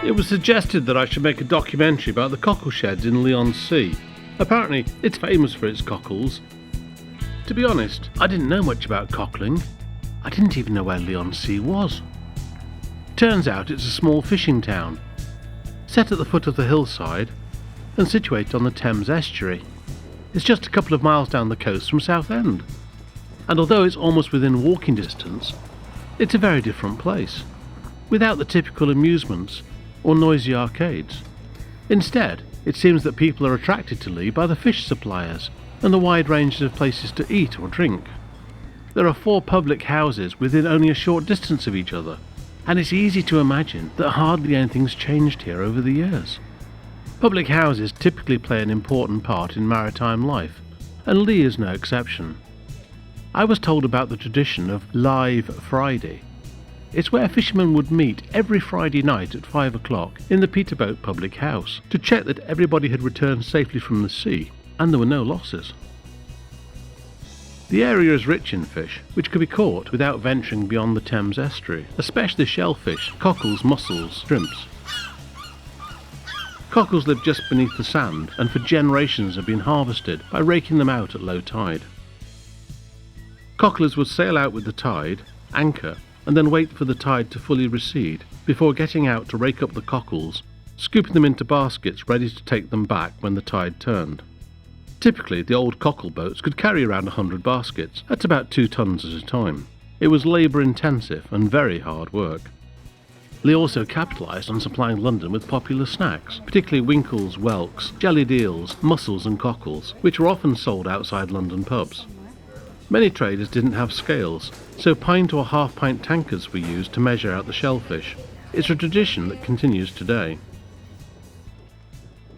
It was suggested that I should make a documentary about the cockle sheds in Leigh On Sea. Apparently, it's famous for its cockles. To be honest, I didn't know much about cockling. I didn't even know where Leigh On Sea was. Turns out it's a small fishing town, set at the foot of the hillside and situated on the Thames estuary. It's just a couple of miles down the coast from Southend. And although it's almost within walking distance, it's a very different place, without the typical amusements or noisy arcades. Instead, it seems that people are attracted to Leigh by the fish suppliers and the wide range of places to eat or drink. There are 4 public houses within only a short distance of each other, and it's easy to imagine that hardly anything's changed here over the years. Public houses typically play an important part in maritime life, and Leigh is no exception. I was told about the tradition of Live Friday. It's where fishermen would meet every Friday night at 5 o'clock in the Peterboat public house to check that everybody had returned safely from the sea and there were no losses. The area is rich in fish, which could be caught without venturing beyond the Thames estuary, especially shellfish, cockles, mussels, shrimps. Cockles live just beneath the sand and for generations have been harvested by raking them out at low tide. Cocklers would sail out with the tide, anchor, and then wait for the tide to fully recede before getting out to rake up the cockles, scooping them into baskets ready to take them back when the tide turned. Typically, the old cockle boats could carry around 100 baskets, that's about 2 tons at a time. It was labour-intensive and very hard work. Leigh also capitalised on supplying London with popular snacks, particularly winkles, whelks, jellied eels, mussels and cockles, which were often sold outside London pubs. Many traders didn't have scales, so pint or half-pint tankers were used to measure out the shellfish. It's a tradition that continues today.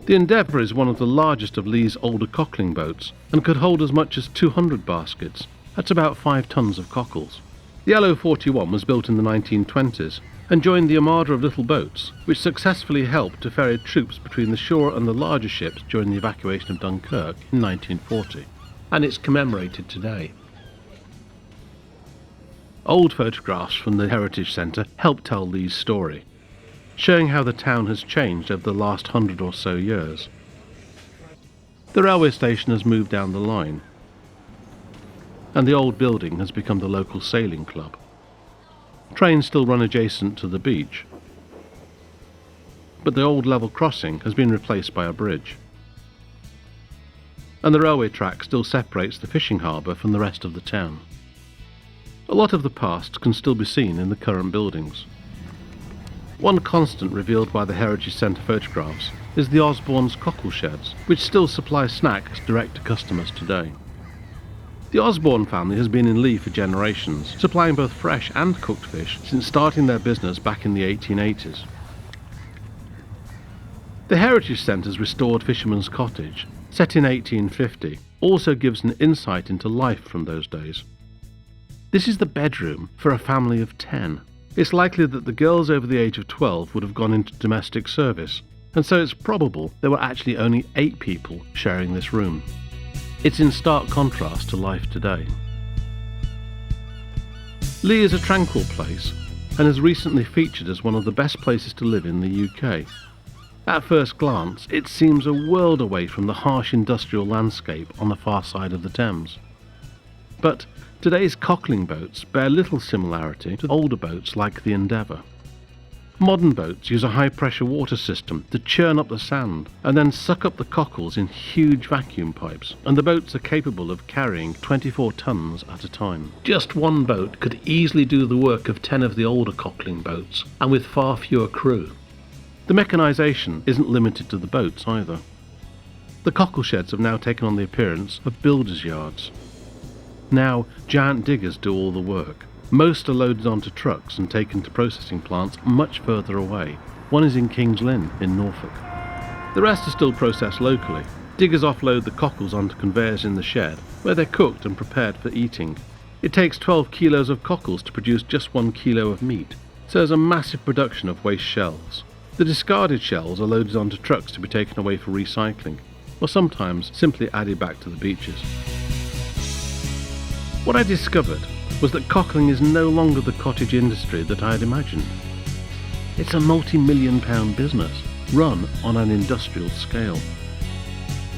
The Endeavour is one of the largest of Leigh's older cockling boats and could hold as much as 200 baskets. That's about 5 tons of cockles. The LO-41 was built in the 1920s and joined the armada of little boats, which successfully helped to ferry troops between the shore and the larger ships during the evacuation of Dunkirk in 1940, and it's commemorated today. Old photographs from the Heritage Centre help tell Leigh's story, showing how the town has changed over the last 100 or so years. The railway station has moved down the line, and the old building has become the local sailing club. Trains still run adjacent to the beach, but the old level crossing has been replaced by a bridge. And the railway track still separates the fishing harbour from the rest of the town. A lot of the past can still be seen in the current buildings. One constant revealed by the Heritage Centre photographs is the Osborne's cockle sheds, which still supply snacks direct to customers today. The Osborne family has been in Leigh for generations, supplying both fresh and cooked fish since starting their business back in the 1880s. The Heritage Centre's restored Fisherman's Cottage, set in 1850, also gives an insight into life from those days. This is the bedroom for a family of 10. It's likely that the girls over the age of 12 would have gone into domestic service, and so it's probable there were actually only 8 people sharing this room. It's in stark contrast to life today. Leigh is a tranquil place and has recently featured as one of the best places to live in the UK. At first glance, it seems a world away from the harsh industrial landscape on the far side of the Thames. But today's cockling boats bear little similarity to older boats like the Endeavour. Modern boats use a high-pressure water system to churn up the sand and then suck up the cockles in huge vacuum pipes, and the boats are capable of carrying 24 tons at a time. Just one boat could easily do the work of 10 of the older cockling boats, and with far fewer crew. The mechanisation isn't limited to the boats either. The cockle sheds have now taken on the appearance of builders' yards. Now, giant diggers do all the work. Most are loaded onto trucks and taken to processing plants much further away. One is in King's Lynn in Norfolk. The rest are still processed locally. Diggers offload the cockles onto conveyors in the shed, where they're cooked and prepared for eating. It takes 12 kilos of cockles to produce just 1 kilo of meat, so there's a massive production of waste shells. The discarded shells are loaded onto trucks to be taken away for recycling, or sometimes simply added back to the beaches. What I discovered was that cockling is no longer the cottage industry that I had imagined. It's a multi-million-pound business, run on an industrial scale.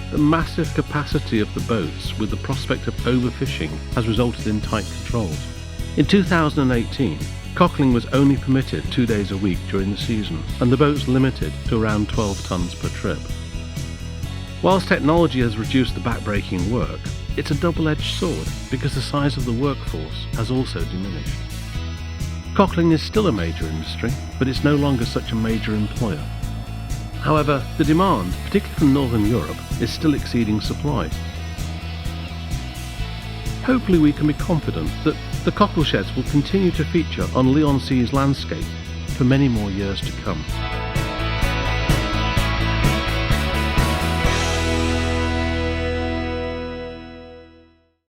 The massive capacity of the boats with the prospect of overfishing has resulted in tight controls. In 2018, cockling was only permitted 2 days a week during the season, and the boats limited to around 12 tonnes per trip. Whilst technology has reduced the backbreaking work, it's a double-edged sword because the size of the workforce has also diminished. Cockling is still a major industry, but it's no longer such a major employer. However, the demand, particularly from Northern Europe, is still exceeding supply. Hopefully we can be confident that the cockle sheds will continue to feature on Leigh On Sea's landscape for many more years to come.